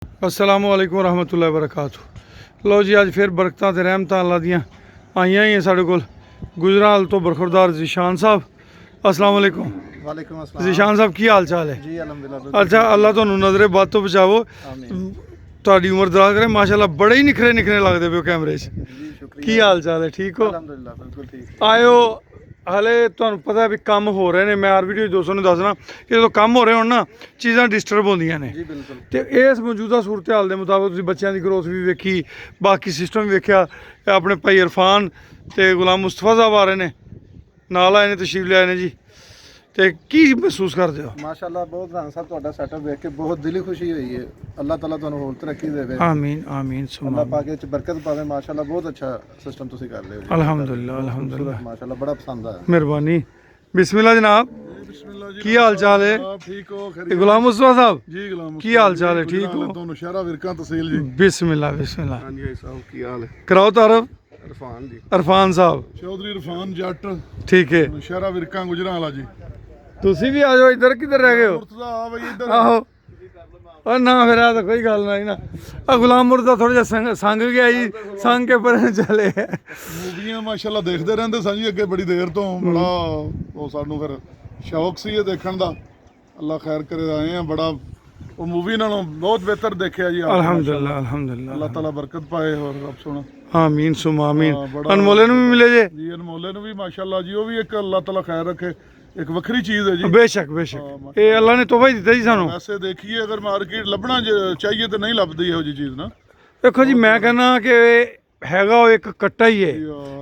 अस्सलाम वालेकुम रहमतुल्लाहि वबरकातुहू। लो जी अज फिर बरकतां ते रहमतां अल्लाह दियां आईयां ही साढ़े कोल। गुजराल तो बरखुरदार ज़ीशान साहब, अस्सलाम वालेकुम। वालेकुम अस्सलाम ज़ीशान साहब की हाल चाल है? जी अल्हम्दुलिल्लाह। अच्छा, अल्लाह तुहानू नज़रे बद तो बचावो, तुहाडी उम्र दराज करे। माशाअल्लाह बड़े ही निखरे निखरे लगदे पे हो कैमरे च। जी शुक्रिया। की हाल चाल है? ठीक हो? अल्हम्दुलिल्लाह बिल्कुल ठीक। आयो हले तुहानू पता है भी कम हो रहे ने। मैं हर वीडियो दोस्तों ने दसना कि जो कम हो रहे हो ना चीज़ां डिस्टर्ब होंदियां ने। जी बिल्कुल। तो इस मौजूदा सूरत हाल के मुताबिक तुसीं बच्चों की ग्रोथ भी वेखी, बाकी सिस्टम भी वेख्या। अपने भाई इरफान तो गुलाम मुस्तफा साहब आ रहे ने, नाल आए ने, तशरीफ ले आए ने जी। तो की महसूस करते हो? माशाअल्लाह बहुत राना साहब ਤੁਹਾਡਾ सेटअप देख के बहुत दिली खुशी हुई है। अल्लाह ताला ਤੁਹਾਨੂੰ ਹੋਰ ਤਰੱਕੀ ਦੇਵੇ। आमीन आमीन सुमा अल्लाह पाक ਵਿੱਚ ਬਰਕਤ ਪਾਵੇ। ਮਾਸ਼ਾਅੱਲਾ ਬਹੁਤ अच्छा सिस्टम ਤੁਸੀਂ ਕਰ ਰਹੇ ਹੋ ਜੀ। अल्हम्दुलिल्लाह अल्हम्दुलिल्लाह, माशाअल्लाह बड़ा पसंद आया। मेहरबानी। बिस्मिल्लाह जनाब, की हाल चाल है? ठीक हो? ये गुलाम मुस्तफा साहब जी गुलाम की हाल चाल है? ठीक हो? दोनों शहरा विरका तहसील जी। बिस्मिल्लाह बिस्मिल्लाह, हाँ जी साहब की हाल है? कराओ तारफ। इरफान जी, इरफान साहब चौधरी इरफान जट, ठीक है। शहरा विरका गुजरावाला जी। तुसी भी आ जाओ इधर, किधर रह गए हो? मुर्तजा आ भाई इधर। आहो और ना फिर तो कोई गल नहीं ना। गुलाम मुर्दा थोड़ा जा संग गया जी, संग के पर चले। मूवियां माशाअल्लाह देखते रहंदे सन जी अगे बड़ी देर तो। बड़ा वो सानू फिर शौक सी ये देखने दा। अल्लाह खैर करे आए हैं। बड़ा वो मूवी नालों बहुत बेहतर देखा जी। अल्हम्दुलिल्लाह अल्हम्दुलिल्लाह, अल्लाह ताला बरकत पाए और रब सुना। आमीन सुमा आमीन। हाँ, बड़ा- अनमोले नु भी मिले जे? जी अनमोले नु भी माशाअल्लाह जी, वो भी एक अल्लाह ताला खैर रखे, एक वक्री चीज़ है जी। बेशक बेशक, ये अल्लाह ने तोहफा ही दिता जी सानू। वैसे देखिए अगर मार्केट लभना चाहिए तो नहीं लभदी ਇਹੋ जी चीज़ ना। देखो जी मैं कहना कि हैगा वो एक कट्टा ही है,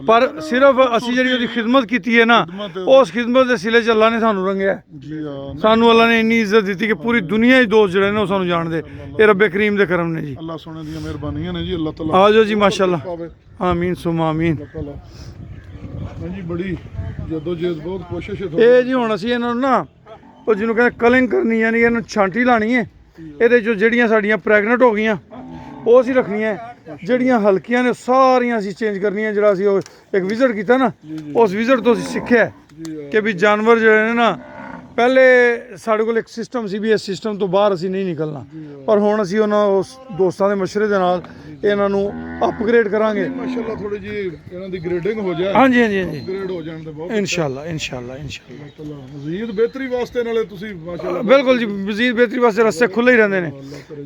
पर सिर्फ असी जी ਉਹਦੀ खिदमत की है ना, उस खिदमत के सिले च अल्लाह ने सानू रंगया। जी हाँ, सानू अल्लाह ने इन्नी इज्जत दी कि पूरी दुनिया ही दोस्त जड़े ने सानू जानते। ये रब्बे करीम दे करम ने जी। अल्लाह सोने दी मेहरबानियां ने जी। अल्लाह ताला आ जाओ जी माशाअल्लाह, पावे। आमीन सुमा आमीन। अल्लाह ताला हाँ जी बड़ी जदोजहद बहुत कोशिश है। ਇਹ ਜੀ ਹੁਣ ਅਸੀਂ ਇਹਨਾਂ ਨੂੰ ਨਾ ਉਹ ਜਿਹਨੂੰ ਕਹਿੰਦੇ ਕਲਿੰਗ ਕਰਨੀ, ਯਾਨੀ ਇਹਨੂੰ ਛਾਂਟੀ ਲਾਣੀ ਹੈ। ਇਹਦੇ ਚੋਂ ਜਿਹੜੀਆਂ ਸਾਡੀਆਂ ਪ੍ਰੈਗਨੈਂਟ ਹੋ ਗਈਆਂ ਉਹ ਅਸੀਂ ਰੱਖਣੀਆਂ, ਜਿਹੜੀਆਂ ਹਲਕੀਆਂ ਨੇ ਸਾਰੀਆਂ ਅਸੀਂ ਚੇਂਜ ਕਰਨੀਆਂ। ਜਿਹੜਾ ਅਸੀਂ ਉਹ ਇੱਕ ਵਿਜ਼ਿਟ ਕੀਤਾ ਨਾ, ਉਸ ਵਿਜ਼ਿਟ ਤੋਂ ਅਸੀਂ ਸਿੱਖਿਆ ਕਿ ਵੀ ਜਾਨਵਰ ਜਿਹੜੇ ਨੇ ਨਾ, ਪਹਿਲੇ ਸਾਡੇ ਕੋਲ ਇੱਕ ਸਿਸਟਮ ਸੀ ਵੀ ਇਸ ਸਿਸਟਮ ਤੋਂ ਬਾਹਰ ਅਸੀਂ ਨਹੀਂ ਨਿਕਲਣਾ, ਪਰ ਹੁਣ ਅਸੀਂ ਉਹਨਾਂ ਉਸ ਦੋਸਤਾਂ ਦੇ ਮਸ਼ਵਰੇ ਦੇ ਨਾਲ ਇਹਨਾਂ ਨੂੰ ਅਪਗ੍ਰੇਡ ਕਰਾਂਗੇ। माशाअल्लाह थोड़ी जी ਇਹਨਾਂ ਦੀ ਗ੍ਰੇਡਿੰਗ ਹੋ ਜਾਏ, ਹਾਂਜੀ ਹਾਂਜੀ ਹਾਂਜੀ, ਗ੍ਰੇਡ ਹੋ ਜਾਣ ਤੇ ਬਹੁਤ ਇਨਸ਼ਾਅੱਲਾ ਇਨਸ਼ਾਅੱਲਾ ਇਨਸ਼ਾਅੱਲਾ। ਅੱਲਾਹ ਮਜ਼ੀਦ ਬਿਹਤਰੀ ਵਾਸਤੇ ਨਾਲੇ ਤੁਸੀਂ ਮਾਸ਼ਾਅੱਲਾ ਬਿਲਕੁਲ ਜੀ, ਮਜ਼ੀਦ ਬਿਹਤਰੀ ਵਾਸਤੇ ਰਸਤੇ ਖੁੱਲੇ ਹੀ ਰਹਿੰਦੇ ਨੇ।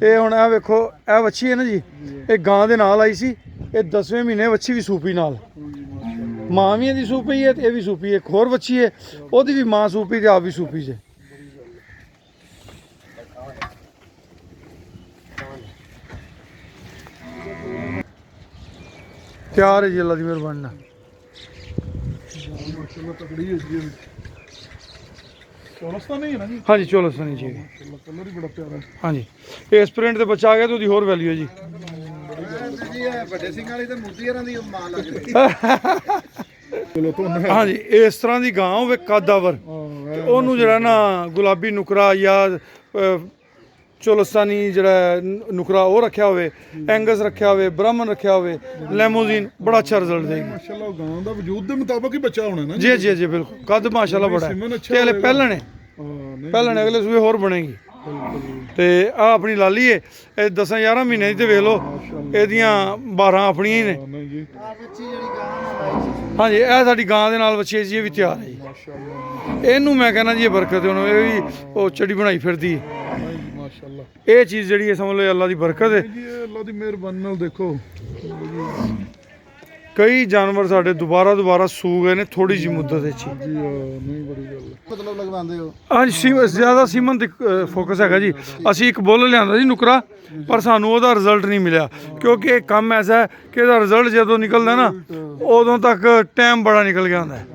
ਇਹ ਹੁਣ ਇਹ ਵੇਖੋ, ਇਹ ਵੱਛੀ ਹੈ ਨਾ ਜੀ, ਇਹ ਗਾਂ ਦੇ ਨਾਲ ਆਈ ਸੀ। ਇਹ 10ਵੇਂ ਮਹੀਨੇ ਵੱਛੀ ਵੀ ਸੂਪੀ ਨਾਲ, ਮਾਂ ਵੀ ਇਹਦੀ ਸੂਪੀ ਹੈ ਤੇ ਇਹ ਵੀ ਸੂਪੀ ਹੈ। ਇੱਕ ਹੋਰ ਵੱਛੀ ਹੈ, ਉਹਦੀ ਵੀ ਮਾਂ ਸੂਪੀ ਤੇ ਆਪ ਵੀ ਸੂਪੀ ਜੇ। ਤਿਆਰ ਹੈ ਜੀ ਅੱਲਾ ਦੀ ਮਿਹਰਬਾਨੀ ਨਾਲ। माशाअल्लाह तकड़ी है जी। चौरस्ता नहीं है ना जी? हाँ जी, चौलस्तानी चाहिए। माशाअल्लाह कलर ही बड़ा प्यारा है। हाँ जी, ਇਹ ਸਪ੍ਰਿੰਟ ਤੇ ਬੱਚਾ ਆ ਗਿਆ ਤੇ ਉਹਦੀ ਹੋਰ ਵੈਲਿਊ ਹੈ ਜੀ। ਜੀ ਇਹ ਵੱਡੇ ਸਿੰਘ ਵਾਲੀ ਤੇ ਮੂਤੀਆਂ ਦੀ ਮਾਂ ਲੱਗਦੀ। चलो तो ना हाँ जी, ਇਸ ਤਰ੍ਹਾਂ ਦੀ ਗਾਂ ਹੋਵੇ ਕਾਦਾਵਰ, ਤੇ ਉਹਨੂੰ ਜਿਹੜਾ ਨਾ ਗੁਲਾਬੀ ਨੁਕਰਾ ਜਾਂ ਚੋਲਸਤਾਨੀ ਜਿਹੜਾ ਨੁਕਰਾ ਉਹ ਰੱਖਿਆ ਹੋਵੇ, ਐਂਗਸ ਰੱਖਿਆ ਹੋਵੇ, ਬ੍ਰਾਹਮਣ ਰੱਖਿਆ ਹੋਵੇ, ਲੈਮੋਜ਼ੀਨ, ਬੜਾ ਅੱਛਾ ਰਿਜ਼ਲਟ ਦੇਗੀ। माशाअल्लाह गां ਦਾ ਵਜੂਦ ਦੇ ਮੁਤਾਬਕ ਹੀ ਬੱਚਾ ਹੋਣਾ ਨਾ ਜੀ ਜੀ ਜੀ ਬਿਲकुल, ਕੱਦ ਮਾਸ਼ਾਅੱਲਾ ਬੜਾ ਹੈ। ਤੇ ਹਲੇ ਪਹਿਲਣ ਹੈ, ਹਾਂ ਨਹੀਂ ਪਹਿਲਣ ਅਗਲੇ ਸੂਏ ਹੋਰ ਬਣੇਗੀ। ਤੇ ਆ ਆਪਣੀ ਲਾਲੀ ਹੈ, ਇਹ 10-11 ਮਹੀਨੇ ਦੀ, ਤੇ ਵੇਖ ਲਓ ਇਹਦੀਆਂ 12 ਆਪਣੀਆਂ ਹੀ ਨੇ। ਨਹੀਂ ਜੀ ਬੱਚੀ ਜਿਹੜੀ ਗਾਂ ਨਾਲ ਆਈ ਸੀ। ਹਾਂਜੀ, ਇਹ ਸਾਡੀ ਗਾਂ ਦੇ ਨਾਲ ਬੱਚੇ ਜੀ, ਇਹ ਵੀ ਤਿਆਰ ਹੈ ਜੀ। ਮਾਸ਼ਾਅੱਲਾ ਇਹਨੂੰ ਮੈਂ ਕਹਿੰਦਾ ਜੀ ਇਹ ਬਰਕਤ ਹੈ, ਹੁਣ ਇਹ ਵੀ ਉਹ ਚੜੀ ਬਣਾਈ ਫਿਰਦੀ ਹੈ। ਮਾਸ਼ਾਅੱਲਾ ਇਹ ਚੀਜ਼ ਜਿਹੜੀ ਹੈ ਸਮਝ ਲਓ ਅੱਲਾ ਦੀ ਬਰਕਤ ਹੈ। ਜੀ ਇਹ ਅੱਲਾਹ ਦੀ ਮਿਹਰਬਾਨੀ ਨਾਲ ਦੇਖੋ ਕਈ ਜਾਨਵਰ ਸਾਡੇ ਦੁਬਾਰਾ ਸੂ ਗਏ ਨੇ ਥੋੜੀ ਜਿਹੀ ਮੁੱਦਤ ਵਿੱਚ ਹੀ। ਜੀ ਨਹੀਂ ਬੜੀ ਗੱਲ ਹੈ। ਮਤਲਬ ਲਗਵਾਉਂਦੇ ਹੋ? ਹਾਂਜੀ, ਜ਼ਿਆਦਾ ਸੀਮਨ ਤੇ ਫੋਕਸ ਹੈਗਾ ਜੀ। ਅਸੀਂ ਇੱਕ ਬੁੱਲ ਲਿਆਂਦਾ ਜੀ ਨੁਕਰਾ, ਪਰ ਸਾਨੂੰ ਉਹਦਾ ਰਿਜ਼ਲਟ ਨਹੀਂ ਮਿਲਿਆ, ਕਿਉਂਕਿ ਇਹ ਕੰਮ ਐਸਾ ਹੈ ਕਿ ਇਹਦਾ ਰਿਜ਼ਲਟ ਜਦੋਂ ਨਿਕਲਦਾ ਨਾ, ਉਦੋਂ ਤੱਕ ਟਾਈਮ ਬੜਾ ਨਿਕਲ ਗਿਆ ਹੁੰਦਾ ਹੈ।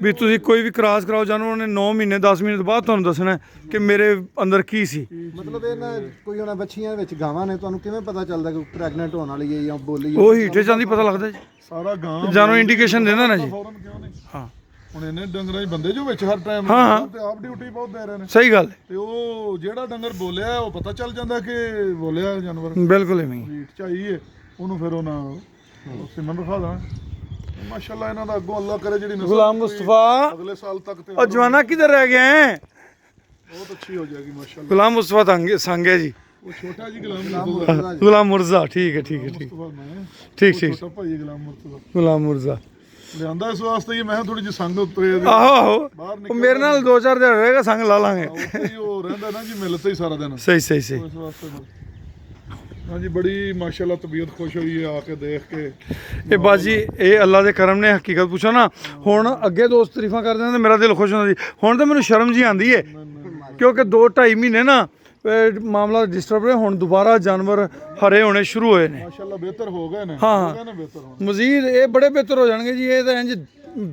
ਵੀ ਤੁਸੀਂ ਕੋਈ ਵੀ ਕ੍ਰਾਸ ਕਰਾਓ ਜਾਨਵਰ ਨੇ 9 ਮਹੀਨੇ 10 ਮਹੀਨੇ ਤੋਂ ਬਾਅਦ ਤੁਹਾਨੂੰ ਦੱਸਣਾ ਕਿ ਮੇਰੇ ਅੰਦਰ ਕੀ ਸੀ। ਮਤਲਬ ਇਹ ਨਾ ਕੋਈ ਉਹਨਾਂ ਬੱਚੀਆਂ ਵਿੱਚ ਗਾਵਾਂ ਨੇ, ਤੁਹਾਨੂੰ ਕਿਵੇਂ ਪਤਾ ਚੱਲਦਾ ਕਿ ਪ੍ਰੈਗਨੈਂਟ ਹੋਣ ਵਾਲੀ ਹੈ ਜਾਂ ਬੋਲੀ ਹੈ? ਉਹ ਹੀਟੇ ਜਾਂਦੀ ਪਤਾ ਲੱਗਦਾ ਜੀ, ਸਾਰਾ ਗਾਂ ਜਾਨਵਰ ਇੰਡੀਕੇਸ਼ਨ ਦਿੰਦਾ ਨਾ ਜੀ। ਫੌਰਨ ਕਿਉਂ ਨਹੀਂ? ਹਾਂ ਹੁਣ ਇਹਨੇ ਡੰਗਰਾਂ 'ਚ ਬੰਦੇ ਜੋ ਵਿੱਚ ਹਰ ਟਾਈਮ ਹਾਂ। ਤੇ ਆਪ ਡਿਊਟੀ ਬਹੁਤ ਦੇ ਰਹੇ ਨੇ, ਸਹੀ ਗੱਲ ਹੈ, ਤੇ ਉਹ ਜਿਹੜਾ ਡੰਗਰ ਬੋਲਿਆ ਉਹ ਪਤਾ ਚੱਲ ਜਾਂਦਾ ਕਿ ਬੋਲਿਆ ਜਾਨਵਰ ਬਿਲਕੁਲ ਐਵੇਂ ਹੀ। ਹੀਟ ਚਾਹੀਏ ਉਹਨੂੰ, ਫਿਰ ਉਹਨਾਂ ਸਿਮਨ ਦਿਖਾ ਦੇਣਾ। ਮਾਸ਼ਾਅੱਲਾ ਇਹਨਾਂ ਦਾ ਅੱਗੋਂ ਅੱਲਾਹ ਕਰੇ ਜਿਹੜੀ ਨਸਲ ਗੁਲਾਮ ਮੁਸਤਫਾ ਅਗਲੇ ਸਾਲ ਤੱਕ ਤੇ और जवाना किधर रह गए हैं? बहुत अच्छी हो जाएगी माशाल्लाह। गुलाम मुस्तफा संग है जी। ਉਹ ਛੋਟਾ ਜੀ ਗੁਲਾਮ ਗੁਲਾਮ ਮੁਰਜ਼ਾ, ਠੀਕ ਹੈ ਠੀਕ ਹੈ ਠੀਕ ਮੁਸਤਫਾ ਮੈਂ ਠੀਕ ਠੀਕ ਛੋਟਾ ਭਾਈ ਗੁਲਾਮ ਮੁਰਤਜ਼ਾ ਗੁਲਾਮ ਮੁਰਜ਼ਾ। ਲਿਆਂਦਾ ਇਸ ਵਾਸਤੇ ਹੀ ਮੈਂ ਥੋੜੀ ਜਿਹੀ ਸੰਗ ਉੱਤੇ ਆਹੋ ਆਹੋ, ਬਾਹਰ ਉਹ ਮੇਰੇ ਨਾਲ 2-4 ਦਿਨ ਰਹੇਗਾ, ਸੰਗ ਲਾ ਲਾਂਗੇ। ਉੱਥੇ ਹੀ ਉਹ ਰਹਿੰਦਾ ਨਾ ਜੀ ਮਿਲਤੇ ਹੀ ਸਾਰਾ ਦਿਨ ਸਹੀ ਸਹੀ ਸਹੀ। ਇਸ ਵਾਸਤੇ ਹਾਂਜੀ ਬੜੀ ਮਾਸ਼ਾਅੱਲਾ ਤਬੀਅਤ ਖੁਸ਼ ਹੋਈ ਹੈ ਆ ਕੇ ਦੇਖ ਕੇ। ਇਹ ਬਾਜੀ ਇਹ ਅੱਲਾ ਦੇ ਕਰਮ ਨੇ, ਹਕੀਕਤ ਪੁੱਛੋ ਨਾ, ਹੁਣ ਅੱਗੇ ਦੋਸਤ ਤਾਰੀਫਾਂ ਕਰਦੇ ਨੇ ਤੇ ਮੇਰਾ ਦਿਲ ਖੁਸ਼ ਹੁੰਦਾ ਸੀ, ਹੁਣ ਤਾਂ ਮੈਨੂੰ ਸ਼ਰਮ ਜੀ ਆਂਦੀ ਹੈ ਕਿਉਂਕਿ 2-2.5 ਮਹੀਨੇ ਨਾ ਮਾਮਲਾ ਡਿਸਟਰਬ ਰਿਹਾ, ਹੁਣ ਦੁਬਾਰਾ ਜਾਨਵਰ ਹਰੇ ਹੋਣੇ ਸ਼ੁਰੂ ਹੋਏ ਨੇ ਮਾਸ਼ਾਅੱਲਾ ਬਿਹਤਰ ਹੋ ਗਏ ਨੇ, ਹਾਂ। ਹੋ ਗਏ ਨੇ ਬਿਹਤਰ ਹੁਣ। ਮਜ਼ੀਦ ਇਹ ਬੜੇ ਬਿਹਤਰ ਹੋ ਜਾਣਗੇ ਜੀ। ਇਹ ਤਾਂ ਇੰਜ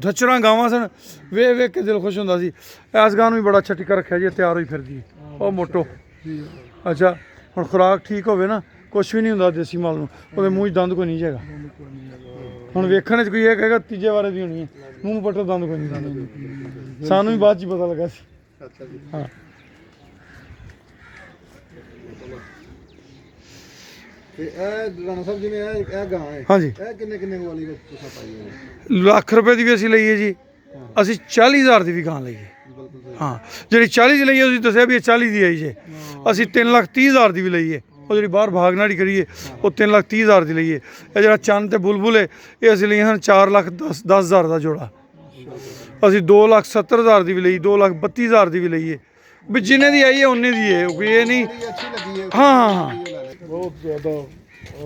ਧੱਚਰਾਂ ਗਾਵਾਂ ਸਨ, ਵੇਖ ਵੇਖ ਕੇ ਦਿਲ ਖੁਸ਼ ਹੁੰਦਾ ਸੀ। ਐਸ ਗਾਂ ਨੂੰ ਵੀ ਬੜਾ ਅੱਛਾ ਟਿੱਕਾ ਰੱਖਿਆ ਜੀ, ਤਿਆਰ ਹੋਈ ਫਿਰਦੀ ਹੈ ਉਹ ਮੋਟੋ। ਅੱਛਾ ਹੁਣ ਖੁਰਾਕ ਠੀਕ ਹੋਵੇ ਨਾ, ਕੁਛ ਵੀ ਨਹੀਂ ਹੁੰਦਾ ਦੇਸੀ ਮਾਲ ਨੂੰ, ਉਹਦੇ ਮੂੰਹ 'ਚ ਦੰਦ ਕੋਈ ਨਹੀਂ ਜਾਏਗਾ। ਹੁਣ ਵੇਖਣ 'ਚ ਕੋਈ ਇਹ ਕਹੇਗਾ ਤੀਜੇ ਵਾਰੇ ਦੀ ਹੋਣੀ ਹੈ, ਮੂੰਹ ਪੱਟੋ ਦੰਦ ਕੋਈ ਨਹੀਂ। ਸਾਨੂੰ ਵੀ ਬਾਅਦ 'ਚ ਪਤਾ ਲੱਗਾ ਸੀ। ਅੱਛਾ ਜੀ। ਹਾਂ ਤੇ ਇਹ ਰਾਣਾ ਸਾਹਿਬ ਜਿਵੇਂ ਇਹ ਗਾਂ ਹੈ, ਹਾਂਜੀ, ਇਹ ਕਿੰਨੇ ਵਾਲੀ ਵਿੱਚ ਤੁਸੀਂ ਪਾਈ ਹੈ? ਲੱਖ ਰੁਪਏ ਦੀ ਵੀ ਅਸੀਂ ਲਈਏ ਜੀ, ਅਸੀਂ 40,000 ਦੀ ਵੀ ਗਾਂ ਲਈਏ। ਬਿਲਕੁਲ ਸਹੀ। ਹਾਂ ਜਿਹੜੀ 40 ਦੀ ਲਈਏ ਤੁਸੀਂ ਦੱਸਿਆ ਵੀ ਇਹ 40 ਦੀ ਆਈ ਜੇ, ਅਸੀਂ 3,30,000 ਦੀ ਵੀ ਲਈਏ। ਉਹ ਜਿਹੜੀ ਬਾਹਰ ਭਾਗਨਾੜੀ ਕਰੀਏ ਉਹ 3,30,000 ਦੀ ਲਈਏ। ਇਹ ਜਿਹੜਾ ਚੰਨ ਤੇ ਬੁਲਬੁਲ ਹੈ ਇਹ ਅਸੀਂ ਲਈਏ ਹਨ 4,10,000 ਦਾ ਜੋੜਾ। ਅਸੀਂ 2,70,000 ਦੀ ਵੀ ਲਈ, 2,32,000 ਦੀ ਵੀ ਲਈਏ, ਵੀ ਜਿੰਨੇ ਦੀ ਆਈ ਹੈ ਉਹਨੇ ਦੀ ਹੈ, ਕੋਈ ਇਹ ਨਹੀਂ। ਬੜੀ ਅੱਛੀ ਲੱਗੀ ਹੈ। ਹਾਂ ਹਾਂ ਹਾਂ ਬਹੁਤ ਜ਼ਿਆਦਾ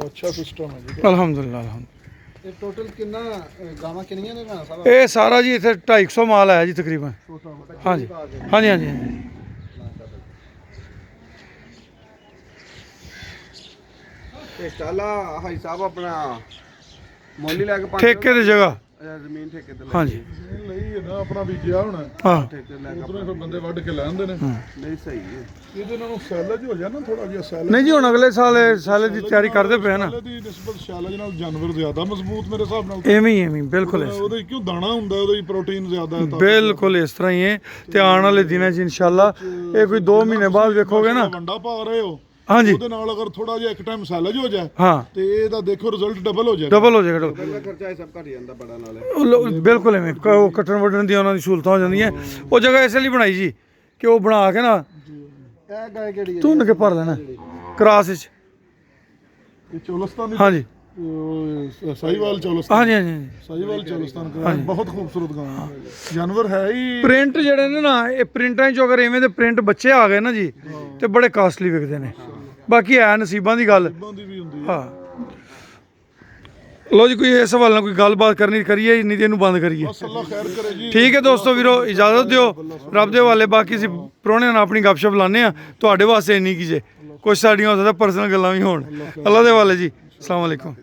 ਅੱਛਾ ਸਿਸਟਮ ਹੈ ਜੀ। ਅਲਹਮਦੁਲਿਲਾ ਅਲਹਮਦੁਲਿਲਾ। ਇਹ ਟੋਟਲ ਕਿੰਨਾ ਗਾਵਾਂ ਕਿੰਨੀਆਂ ਨੇ ਰਾਣਾ ਸਾਹਿਬ? ਇਹ ਸਾਰਾ ਜੀ ਇੱਥੇ 250 ਮਾਲ ਆਇਆ ਜੀ ਤਕਰੀਬਨ। ਛੋਟਾ ਮੋਟਾ ਹਾਂਜੀ ਹਾਂਜੀ ਹਾਂਜੀ ਹਾਂਜੀ। ਇਹ ਚਾਲਾ ਹਾਈ ਸਾਹਿਬ ਆਪਣਾ ਮੋਲੀ ਲੈ ਕੇ ਠੇਕੇ ਦੀ ਜਗ੍ਹਾ। ਜ਼ਮੀਨ ਠੇਕੇ ਤੇ ਹਾਂਜੀ ਲਈ ਹੈ ਨਾ ਆਪਣਾ ਬੀਜਿਆ ਹੋਣਾ, ਹਾਂ ਠੇਕੇ ਲੈ ਕੇ ਉਧਰੋਂ ਫਿਰ ਬੰਦੇ ਵੱਢ ਕੇ ਲੈ ਆਉਂਦੇ ਨੇ। ਨਹੀਂ ਸਹੀ ਹੈ। ਇਹਦੇ ਨਾਲੋਂ ਸੈਲਜ ਹੋ ਜਾ ਨਾ ਥੋੜਾ ਜਿਹਾ ਸੈਲਜ। ਨਹੀਂ ਜੀ ਹੁਣ ਅਗਲੇ ਸਾਲ ਇਹ ਸਾਲੇ ਦੀ ਤਿਆਰੀ ਕਰਦੇ ਪਏ ਨਾ। ਸੈਲਜ ਦੀ ਨਿਸਬਤ ਸੈਲਜ ਨਾਲ ਜਾਨਵਰ ਜ਼ਿਆਦਾ ਮਜ਼ਬੂਤ ਮੇਰੇ ਹਿਸਾਬ ਨਾਲ। ਐਵੇਂ ਹੀ ਬਿਲਕੁਲ ਇਸ ਉਹਦੇ ਕਿਉਂ ਦਾਣਾ ਹੁੰਦਾ, ਉਹਦੇ ਪ੍ਰੋਟੀਨ ਜ਼ਿਆਦਾ ਹੈ ਤਾਂ ਬਿਲਕੁਲ ਇਸ ਤਰ੍ਹਾਂ ਹੀ ਹੈ। ਤੇ ਆਉਣ ਵਾਲੇ ਦਿਨਾਂ 'ਚ ਇਨਸ਼ਾਅੱਲਾ ਇਹ ਕੋਈ 2 ਮਹੀਨੇ ਬਾਅਦ ਵੇਖੋਗੇ ਨਾ। ਵੰਡਾ ਪਾ ਰਹੇ ਹੋ, ਹਾਂਜੀ ਉਹਦੇ ਨਾਲ ਅਗਰ ਥੋੜਾ ਜਿਹਾ ਇੱਕ ਟਾਈਮ ਸੈਲਜ ਹੋ ਜਾਏ ਹਾਂ ਤੇ ਇਹਦਾ ਦੇਖੋ ਰਿਜ਼ਲਟ ਡਬਲ ਹੋ ਜਾਏਗਾ। ਡਬਲ ਹੋ ਜਾਏਗਾ। ਪਹਿਲਾ ਖਰਚਾ ਇਹ ਸਭ ਘਟ ਜਾਂਦਾ ਬੜਾ ਨਾਲੇ। ਬਿਲਕੁਲ ਐਵੇਂ ਉਹ ਕੱਟਣ ਵੱਢਣ ਦੀਆਂ ਉਹਨਾਂ ਦੀ ਸਹੂਲਤਾਂ ਹੋ ਜਾਂਦੀਆਂ। ਉਹ ਜਗ੍ਹਾ ਇਸ ਲਈ ਬਣਾਈ ਜੀ ਕਿ ਉਹ ਬਣਾ ਕੇ ਨਾ ਇਹ ਗਾਂ ਕਿਹੜੀ ਹੈ? ਧੁੰਨ ਕੇ ਭਰ ਲੈਣਾ ਕਰਾਸ ਵਿੱਚ। ਇਹ ਚੋਲਸਤਾਨ ਦੀ ਹਾਂਜੀ ਸਾਹੀਵਾਲ ਚੋਲਸਤਾਨ, ਹਾਂਜੀ ਹਾਂਜੀ ਹਾਂਜੀ। ਸਾਹੀਵਾਲ ਚੋਲਸਤਾਨ ਬਹੁਤ ਖੂਬਸੂਰਤ ਗਾਂ ਹੈ। ਜਾਨਵਰ ਹੈ ਹੀ ਪ੍ਰਿੰਟ ਜਿਹੜੇ ਨੇ ਨਾ, ਇਹ ਪ੍ਰਿੰਟਾਂ 'ਚੋਂ ਅਗਰ ਐਵੇਂ ਦੇ ਪ੍ਰਿੰਟ ਬੱਚੇ ਆ ਗਏ ਨਾ ਜੀ ਤੇ ਬੜੇ ਕਾਸਟਲੀ ਵਿਕਦੇ ਨੇ। ਬਾਕੀ ਹੈ ਨਸੀਬਾਂ ਦੀ ਗੱਲ। ਦੀ ਵੀ ਹੁੰਦੀ ਹੈ। ਹਾਂ ਲੋ ਜੀ, ਕੋਈ ਇਸ ਸਵਾਲ ਨਾਲ ਕੋਈ ਗੱਲਬਾਤ ਕਰਨੀ ਕਰੀਏ, ਨਹੀਂ ਤੇ ਇਹਨੂੰ ਬੰਦ ਕਰੀਏ। ਬਸ ਅੱਲਾ ਖੈਰ ਕਰੇ ਜੀ। ਠੀਕ ਹੈ ਦੋਸਤੋ ਵੀਰੋ, ਇਜਾਜ਼ਤ ਦਿਓ ਰੱਬ ਦੇ ਹਵਾਲੇ। ਬਾਕੀ ਅਸੀਂ ਪ੍ਰਾਹੁਣਿਆਂ ਨਾਲ ਆਪਣੀ ਗੱਪਸ਼ਪ ਲਾਉਂਦੇ ਆ, ਤੁਹਾਡੇ ਵਾਸਤੇ ਇੰਨੀ ਕੀ ਜੇ, ਕੁਛ ਸਾਡੀਆਂ ਹੋ ਸਕਦਾ ਪਰਸਨਲ ਗੱਲਾਂ ਵੀ ਹੋਣ। ਅੱਲਾ ਦੇ ਹਵਾਲੇ ਜੀ। ਅਸਲਾਮ ਵਾਲੇਕੁਮ।